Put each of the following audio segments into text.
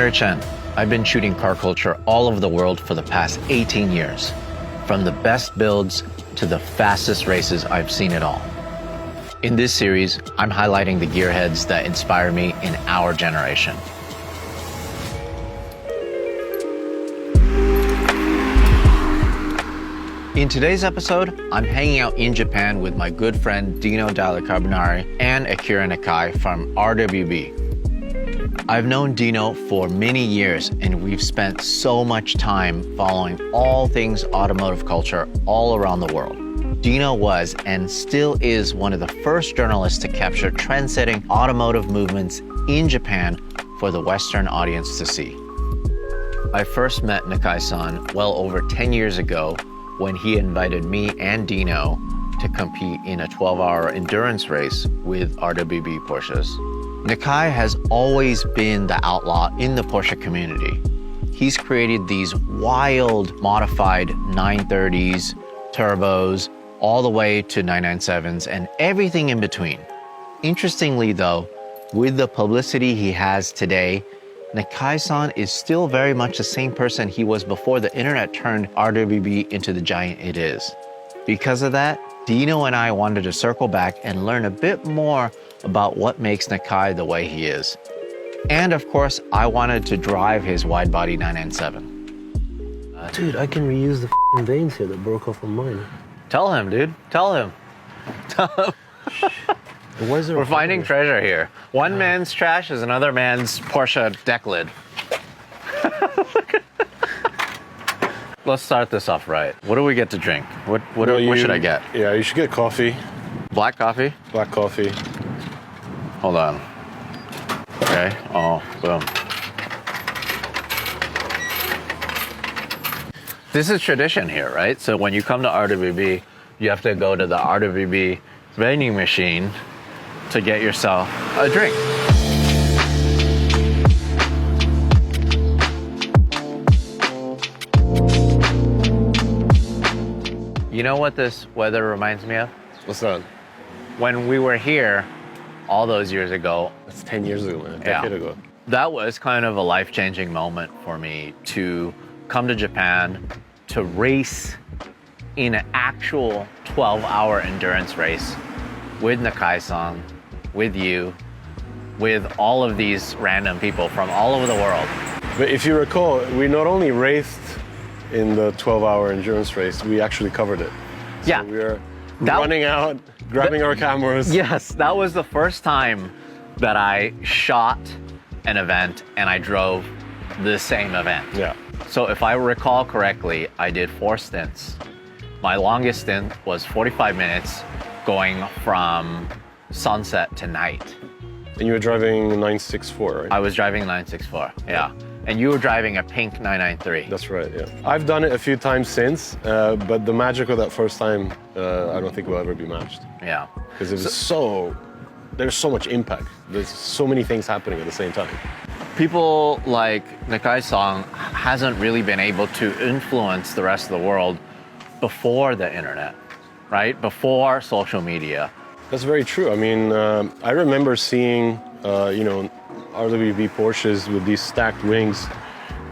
Gary Chen. I've been shooting car culture all over the world for the past 18 years. From the best builds to the fastest races, I've seen it all. In this series, I'm highlighting the gearheads that inspire me in our generation. In today's episode, I'm hanging out in Japan with my good friend Dino Dalla Carbonari and Akira Nakai from RWB. I've known Dino for many years, and we've spent so much time following all things automotive culture all around the world. Dino was and still is one of the first journalists to capture trend-setting automotive movements in Japan for the Western audience to see. I first met Nakai-san well over 10 years ago when he invited me and Dino to compete in a 12-hour endurance race with RWB Porsches. Nakai has always been the outlaw in the Porsche community. He's created these wild modified 930s, turbos, all the way to 997s and everything in between. Interestingly though, with the publicity he has today, Nakai-san is still very much the same person he was before the internet turned RWB into the giant it is. Because of that, Dino and I wanted to circle back and learn a bit more about what makes Nakai the way he is. And of course, I wanted to drive his wide-body 997. Dude, I can reuse the f***ing vanes here that broke off on mine. Tell him, dude. Tell him. Why is there We're finding treasure here. One man's trash is another man's Porsche deck lid. Let's start this off right. What do we get to drink? What should I get? Yeah, you should get coffee. Black coffee? Black coffee. Hold on. Okay. Oh, boom. This is tradition here, right? So when you come to RWB, you have to go to the RWB vending machine to get yourself a drink. You know what this weather reminds me of? What's that? When we were here all those years ago. That's 10 years ago, man. A decade ago. That was kind of a life-changing moment for me to come to Japan, to race in an actual 12-hour endurance race with Nakai-san, with you, with all of these random people from all over the world. But if you recall, we not only raced in the 12-hour endurance race, we actually covered it. So Yeah. we were running out, grabbing our cameras. Yes, that was the first time that I shot an event and I drove the same event. Yeah. So if I recall correctly, I did 4 stints. My longest stint was 45 minutes going from sunset to night. And you were driving 964, right? I was driving 964, yeah. And you were driving a pink 993. That's right, yeah. I've done it a few times since, but the magic of that first time, I don't think will ever be matched. Yeah. Because it was there's so much impact. There's so many things happening at the same time. People like Nakai-san hasn't really been able to influence the rest of the world before the internet, right? Before social media. That's very true. I mean, I remember seeing, RWB Porsches with these stacked wings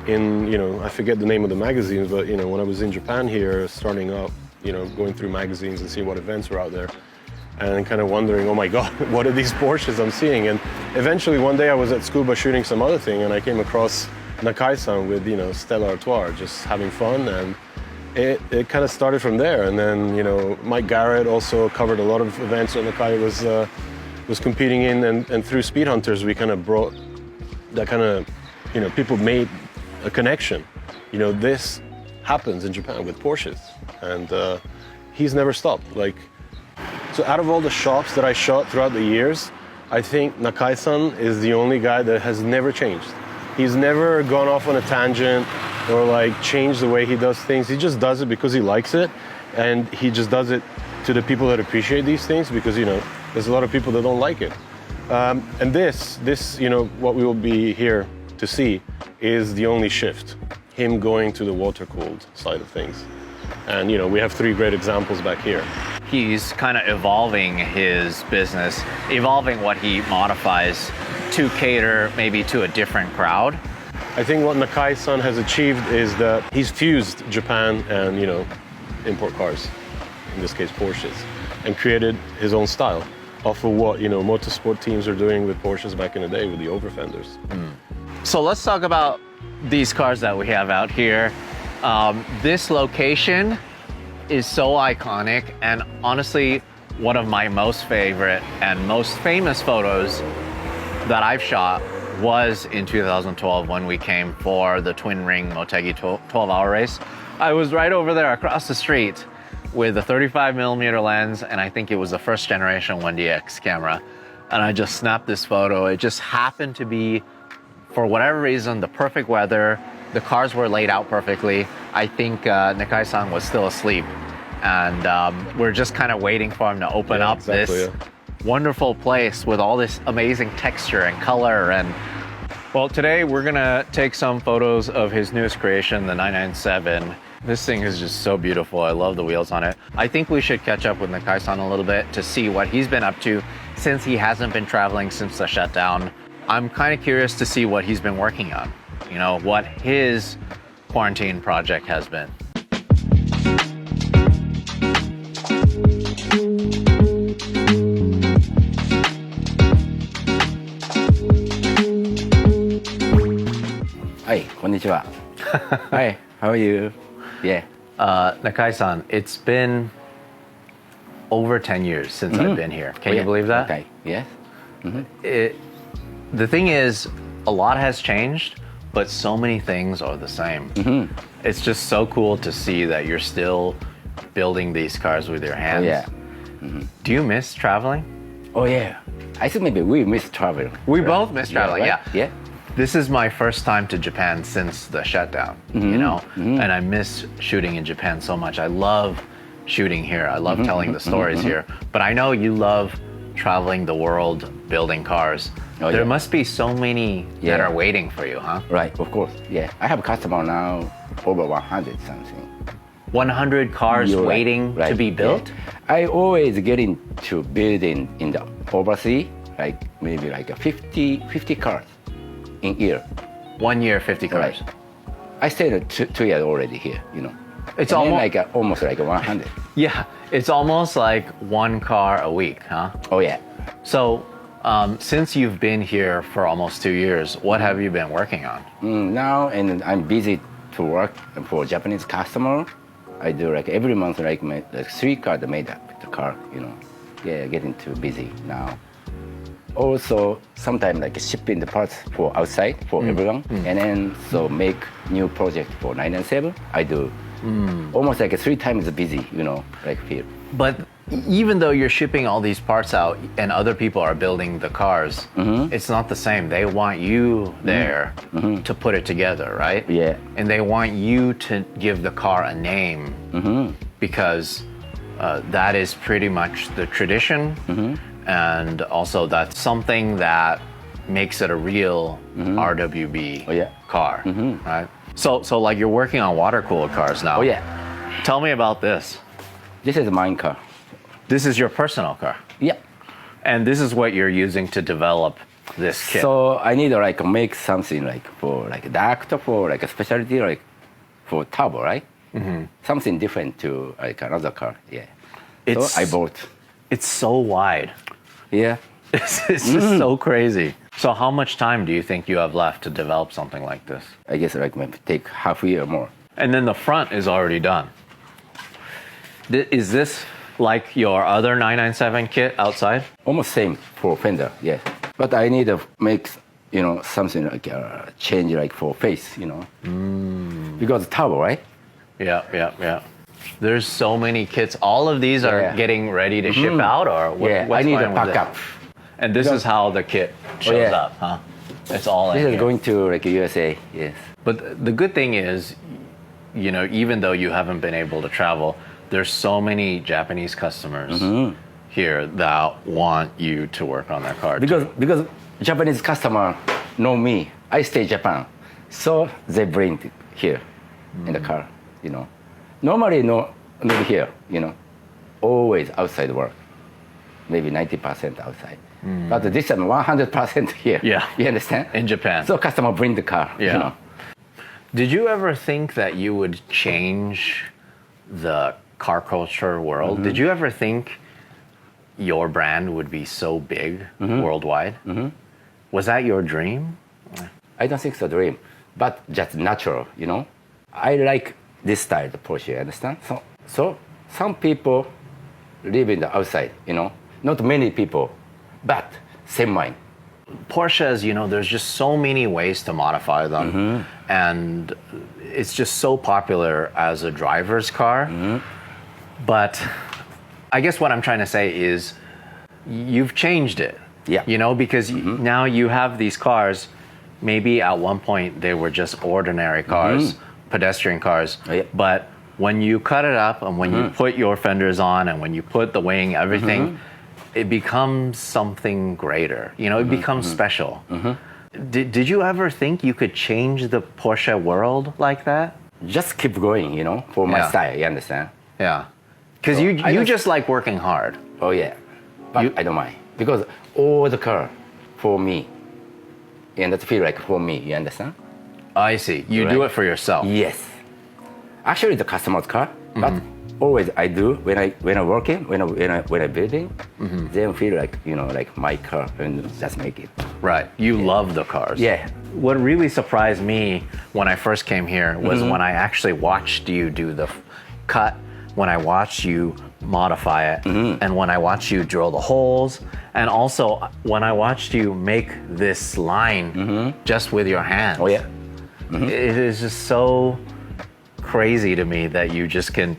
in, I forget the name of the magazines, but, when I was in Japan here, starting up, going through magazines and seeing what events were out there, and kind of wondering, oh my God, what are these Porsches I'm seeing? And eventually one day I was at Tsukuba shooting some other thing, and I came across Nakai-san with, Stella Artois, just having fun, and it kind of started from there. And then, Mike Garrett also covered a lot of events that Nakai was competing in, and through Speed Hunters, we kind of brought that kind of, people made a connection. This happens in Japan with Porsches, and he's never stopped. So out of all the shops that I shot throughout the years, I think Nakai-san is the only guy that has never changed. He's never gone off on a tangent or changed the way he does things. He just does it because he likes it, and he just does it to the people that appreciate these things, because there's a lot of people that don't like it. And this what we will be here to see is the only shift, him going to the water-cooled side of things. And we have 3 great examples back here. He's kind of evolving his business, evolving what he modifies to cater maybe to a different crowd. I think what Nakai-san has achieved is that he's fused Japan and, import cars, in this case Porsches, and created his own style off of what, motorsport teams are doing with Porsches back in the day with the over fenders. So let's talk about these cars that we have out here. This location is so iconic, and honestly, one of my most favorite and most famous photos that I've shot was in 2012 when we came for the Twin Ring Motegi 12-hour race. I was right over there across the street with a 35mm lens, and I think it was the first generation 1DX camera. And I just snapped this photo. It just happened to be, for whatever reason, the perfect weather. The cars were laid out perfectly. I think Nakai-san was still asleep, and we're just kind of waiting for him to open up this wonderful place with all this amazing texture and color. And well, today we're gonna take some photos of his newest creation, the 997. This thing is just so beautiful. I love the wheels on it. I think we should catch up with Nakai-san a little bit to see what he's been up to since he hasn't been traveling since the shutdown. I'm kind of curious to see what he's been working on, what his quarantine project has been. Hi, konnichiwa. Hi, how are you? Yeah. Nakai-san, it's been over 10 years since I've been here. Can you believe that? Okay, yes. The thing is, a lot has changed, but so many things are the same. It's just so cool to see that you're still building these cars with your hands. Oh, yeah. Do you miss traveling? Oh, yeah. I think maybe we miss traveling. We both miss traveling, right? yeah. This is my first time to Japan since the shutdown, and I miss shooting in Japan so much. I love shooting here. I love telling the stories here. But I know you love traveling the world, building cars. Oh, there yeah. must be so many that Yeah. are waiting for you, huh? Right, of course. Yeah. I have a customer now over 100 something. 100 cars You're right, waiting to right, be built? Yeah. I always get into building in the overseas, like maybe like a 50 cars in year. 1 year, 50 cars. Right. I stayed 2 years already here, It's and then almost almost like 100. Yeah, it's almost like one car a week, huh? Oh yeah. So, since you've been here for almost 2 years, what have you been working on? Now and I'm busy to work for Japanese customer. I do like every month like 3 cars made up the car, Yeah, getting too busy now. Also, sometimes like shipping the parts for outside for everyone, and then so make new project for 997. I do almost like 3 times busy, like here. But even though you're shipping all these parts out and other people are building the cars, it's not the same. They want you there to put it together, right? Yeah. And they want you to give the car a name because that is pretty much the tradition. And also that's something that makes it a real RWB car, right? So like you're working on water-cooled cars now. Oh yeah. Tell me about this. This is mine car. This is your personal car. Yeah. And this is what you're using to develop this kit. So I need to like make something like for like duct for like a specialty like for turbo, right? Something different to like another car. Yeah. It's- So I bought. It's so wide. Yeah. It's just so crazy. So how much time do you think you have left to develop something like this? I guess like maybe take half a year more. And then the front is already done. Is this like your other 997 kit outside? Almost same for fender, yes. But I need to make something like change like for face, because turbo, right? Yeah. There's so many kits. All of these are Yeah. getting ready to ship out, or what, Yeah, I what's need going a with it? backup. And this is how the kit shows yeah. up, huh? It's all in This is here. going to like USA, yes. But the good thing is, even though you haven't been able to travel, there's so many Japanese customers here that want you to work on their car. too. Because Japanese customer know me. I stay Japan, so they bring it here in the car. Normally not here. Always outside work. Maybe 90% outside. But this time 100% here. Yeah. You understand? In Japan. So customer bring the car. Yeah. Did you ever think that you would change the car culture world? Did you ever think your brand would be so big worldwide? Was that your dream? I don't think it's a dream, but just natural, you know. I like this style, the Porsche, you understand? So some people live in the outside, you know. Not many people, but same mind. Porsches, you know, there's just so many ways to modify them, and it's just so popular as a driver's car. But I guess what I'm trying to say is you've changed it. Yeah. You know, because now you have these cars, maybe at one point they were just ordinary cars, pedestrian cars, Yeah. but when you cut it up and when you put your fenders on and when you put the wing, everything, it becomes something greater. You know, it becomes special. Did you ever think you could change the Porsche world like that? Just keep going, you know, for my Yeah. style, you understand? Yeah. Because So I you don't- just like working hard. Oh yeah, but I don't mind because all the car for me, and that feel like for me. You understand? I see. You do Right. it for yourself. Yes. Actually, the customer's car, but always I do when I working when I building, then feel like you know like my car and just make it. Right. You love the cars. Yeah. What really surprised me when I first came here was when I actually watched you do the cut, when I watched you modify it, and when I watched you drill the holes, and also when I watched you make this line just with your hands. Oh yeah. It is just so crazy to me that you just can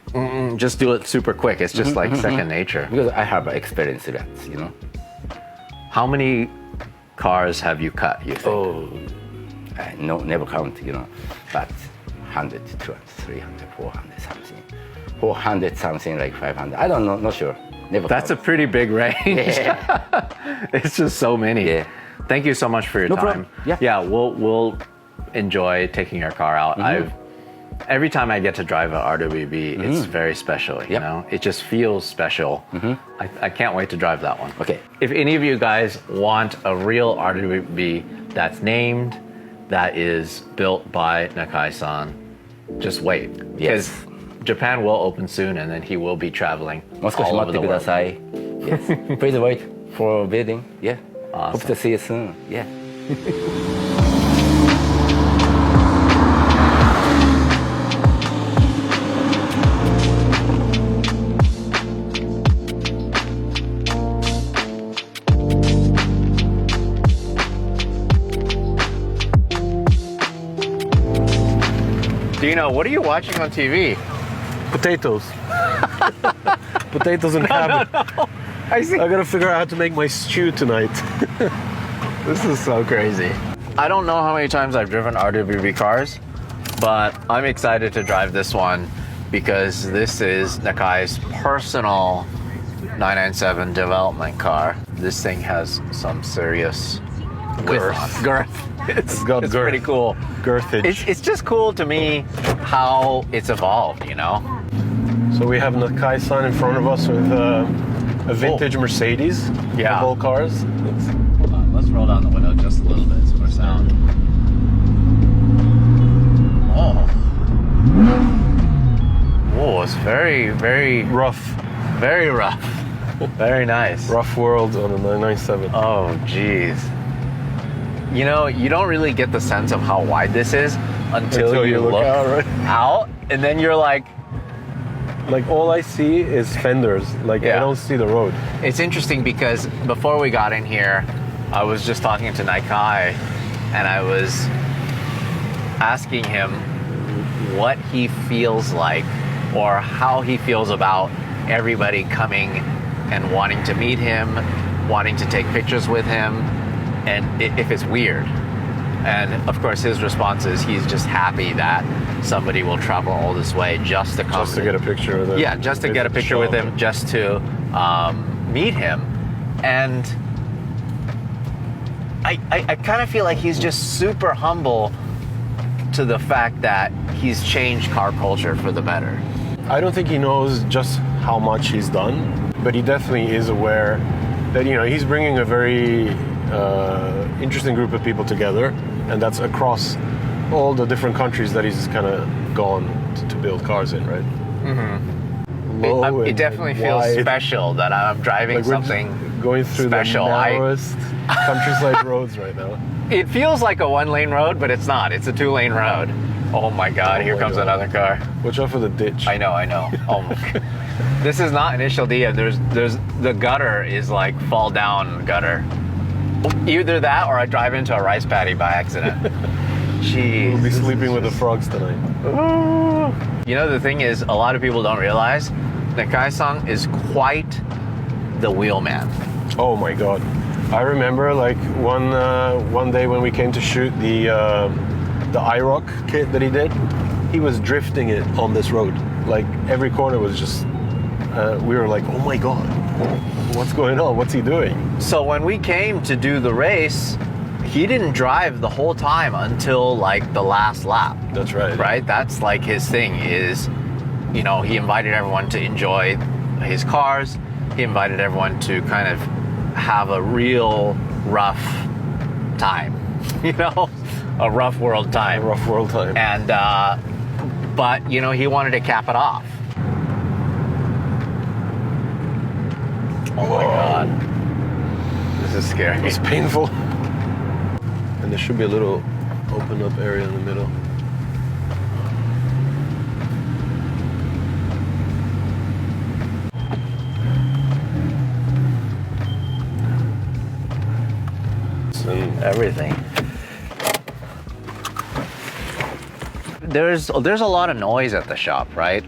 just do it super quick. It's just like second nature. Because I have experience with that, you know. How many cars have you cut, you think? Oh, I never count, you know, but 100, 200, 300, 400 something, 400 something like 500. I don't know, not sure. Never. That's a count. pretty big range. Yeah. It's just so many. Yeah. Thank you so much for your No time. problem. Yeah. Yeah, we'll enjoy taking your car out. Every time I get to drive a RWB, it's very special, you Yep. know? It just feels special. I can't wait to drive that one. Okay. If any of you guys want a real RWB that's named, that is built by Nakai-san, just wait. Because Yes. Japan will open soon and then he will be traveling もう少し all 待 over っ the てくだ world. さい。Yes. Please wait for building. Yeah. Hope to see you soon. Yeah. Dino, what are you watching on TV? Potatoes. Potatoes and cabbage. I see. I gotta figure out how to make my stew tonight. This is so crazy. I don't know how many times I've driven RWB cars, but I'm excited to drive this one because this is Nakai's personal 997 development car. This thing has some serious girth. It's got girth. pretty cool. Girthage. It's just cool to me how it's evolved, you know? So we have Nakai-san in front of us with a vintage Mercedes. Yeah. Of all cars. Let's roll down the window just a little bit so we're sound. Oh. Whoa, it's very, very Rough. Very rough. Very nice. Rough world on a 997. Oh, geez. You know, you don't really get the sense of how wide this is until you look out, right? out, and then you're like, Like all I see is fenders. Like Yeah. I don't see the road. it's interesting because before we got in here, I was just talking to Naikai, and I was asking him what he feels like or how he feels about everybody coming and wanting to meet him, wanting to take pictures with him, and if it's weird. And of course, his response is he's just happy that somebody will travel all this way just to come. Just to get a picture with him. Yeah, just to get a picture with him, just to meet him. And I kind of feel like he's just super humble to the fact that he's changed car culture for the better. I don't think he knows just how much he's done, but he definitely is aware that he's bringing a very interesting group of people together, and that's across all the different countries that he's kind of gone to build cars in, right? Low It and definitely feels wide. special that I'm driving Like we're something going through special. the narrowest countryside roads right now. It feels like a one-lane road, but it's not. It's a two-lane road. Oh my God! Oh Here my comes God. another car. Watch out for the ditch. I know. Oh my God. This is not Initial D. There's the gutter is like fall down gutter. Either that or I drive into a rice paddy by accident. Jeez. We'll be sleeping with the frogs tonight. You know, the thing is, a lot of people don't realize Nakai-san is quite the wheelman. Oh my God! I remember like one day when we came to shoot the IROC kit that he did. He was drifting it on this road. Like every corner was just. We were like, oh my God, what's going on? What's he doing? So when we came to do the race, he didn't drive the whole time until like the last lap. That's right. Right? That's like his thing is, you know, he invited everyone to enjoy his cars. He invited everyone to kind of have a real rough time, you know, a rough world time. A rough world time. And, but, you know, he wanted to cap it off. Oh my God. This is scary. It's painful. And there should be a little open up area in the middle. And Everything. There's a lot of noise at the shop, right?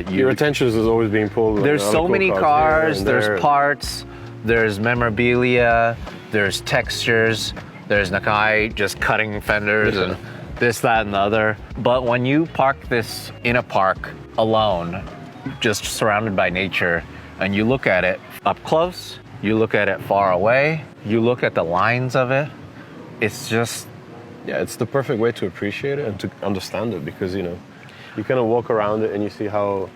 your attention is always being pulled. Like There's other so cool many here cars, and there's there. parts, there's memorabilia, there's textures, there's Nakai just cutting fenders and this, that, and the other. But when you park this in a park alone, just surrounded by nature, and you look at it up close, you look at it far away, you look at the lines of it, it's just, Yeah, it's the perfect way to appreciate it and to understand it because, you know, you kind of walk around it and you see how,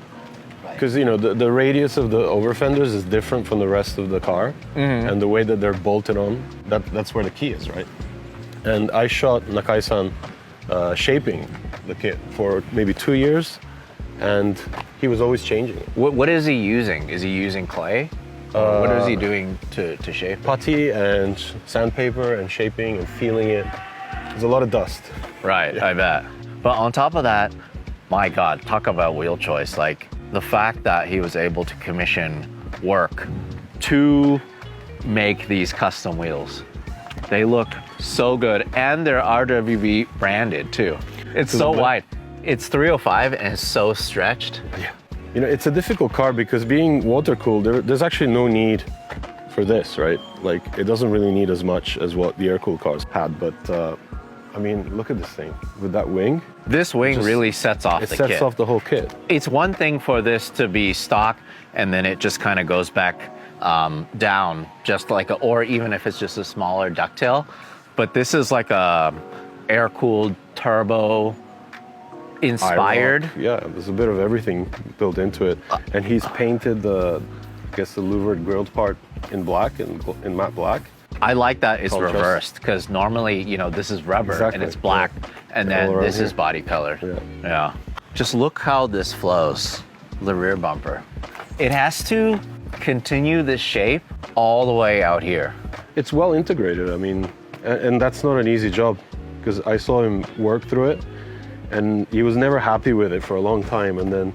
because, you know, the radius of the over fenders is different from the rest of the car and the way that they're bolted on, that's where the key is, right? And I shot Nakai-san shaping the kit for maybe 2 years and he was always changing it. what is he using? Is he using clay? What is he doing to shape it? Putty and sandpaper and shaping and feeling it. There's a lot of dust. Right, I bet. But on top of that, my God, talk about wheel choice. Like the fact that he was able to commission work to make these custom wheels. They look so good and they're RWB branded too. It's so wide. It's 305 and it's so stretched. Yeah. You know, it's a difficult car because being water cooled, there's actually no need for this, right? Like it doesn't really need as much as what the air cooled cars had, but I mean, look at this thing with that wing. This wing Just- really sets off It the sets kit. off the whole kit. It's one thing for this to be stock and then it just kind of goes back down, just like or even if it's just a smaller ducktail. But this is like a air-cooled turbo inspired. IROC. Yeah, there's a bit of everything built into it. And he's painted the louvered grilled part in black, in matte black. I like that it's Contrast. reversed because normally, you know, this is rubber and Exactly, it's black and All then around this here. is body colored. Yeah. Yeah. Just look how this flows, the rear bumper. It has to continue this shape all the way out here. It's well integrated, I mean, and that's not an easy job because I saw him work through it and he was never happy with it for a long time. And then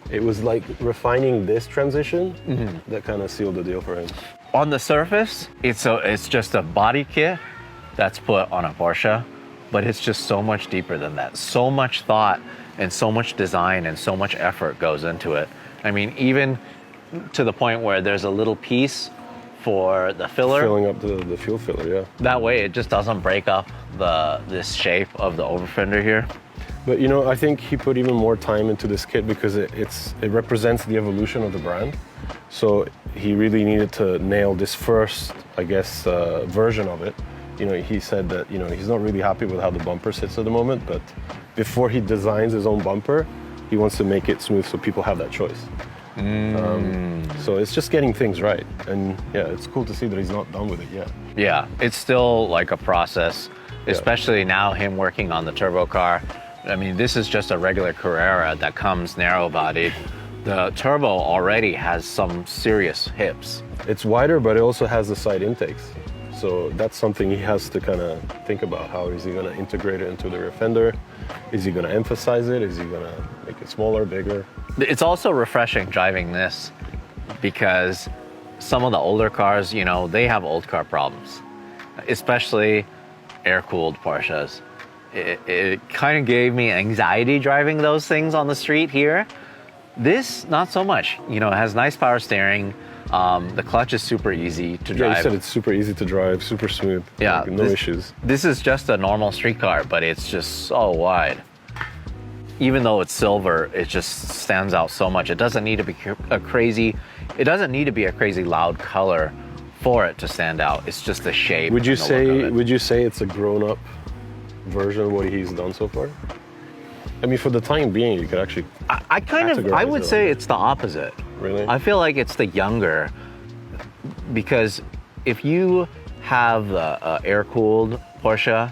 it was like refining this transition that kind of sealed the deal for him. On the surface, it's just a body kit that's put on a Porsche, but it's just so much deeper than that. So much thought and so much design and so much effort goes into it. I mean, even to the point where there's a little piece for the filler. Filling up the fuel filler, yeah. That way it just doesn't break up this shape of the over fender here. But you know, I think he put even more time into this kit because it represents the evolution of the brand. So he really needed to nail this first, I guess, version of it. You know, he said that, you know, he's not really happy with how the bumper sits at the moment, but before he designs his own bumper, he wants to make it smooth so people have that choice. So it's just getting things right. And yeah, it's cool to see that he's not done with it yet. Yeah, it's still like a process, especially now him working on the turbo car. I mean, this is just a regular Carrera that comes narrow-bodied. The turbo already has some serious hips. It's wider, but it also has the side intakes. So that's something he has to kind of think about. How is he going to integrate it into the rear fender? Is he going to emphasize it? Is he going to make it smaller, bigger? It's also refreshing driving this because some of the older cars, you know, they have old car problems, especially air-cooled Porsches. It kind of gave me anxiety driving those things on the street here. This, not so much. You know, it has nice power steering. The clutch is super easy to drive. Yeah, you said it's super easy to drive, super smooth. Yeah, like, no issues. This is just a normal street car, but it's just so wide. Even though it's silver, it just stands out so much. It doesn't need to be a crazy loud color for it to stand out. It's just the shape. Would you and the look of it. Would you say it's a grown-up version of what he's done so far? I mean, for the time being, you could actually. I would say it's the opposite. Really? I feel like it's the younger, because if you have the air-cooled Porsche,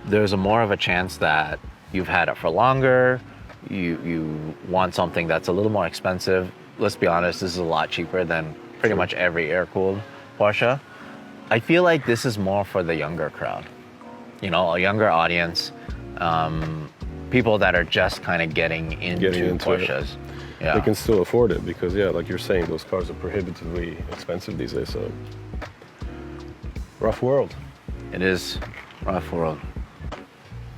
there's more of a chance that you've had it for longer. You want something that's a little more expensive. Let's be honest, this is a lot cheaper than pretty much every air-cooled Porsche. I feel like this is more for the younger crowd. You know, a younger audience, people that are just kind of getting into Porsches. Yeah. They can still afford it because, yeah, like you're saying, those cars are prohibitively expensive these days. So, rough world. It is rough world.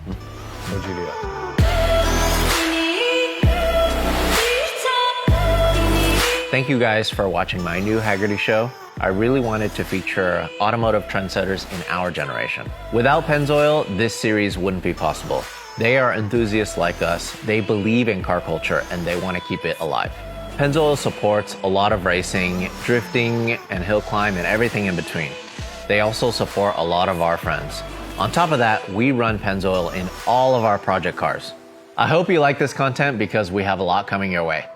No GDI. Thank you guys for watching my new Haggerty show. I really wanted to feature automotive trendsetters in our generation. Without Pennzoil, this series wouldn't be possible. They are enthusiasts like us, they believe in car culture, and they want to keep it alive. Pennzoil supports a lot of racing, drifting, and hill climb, and everything in between. They also support a lot of our friends. On top of that, we run Pennzoil in all of our project cars. I hope you like this content because we have a lot coming your way.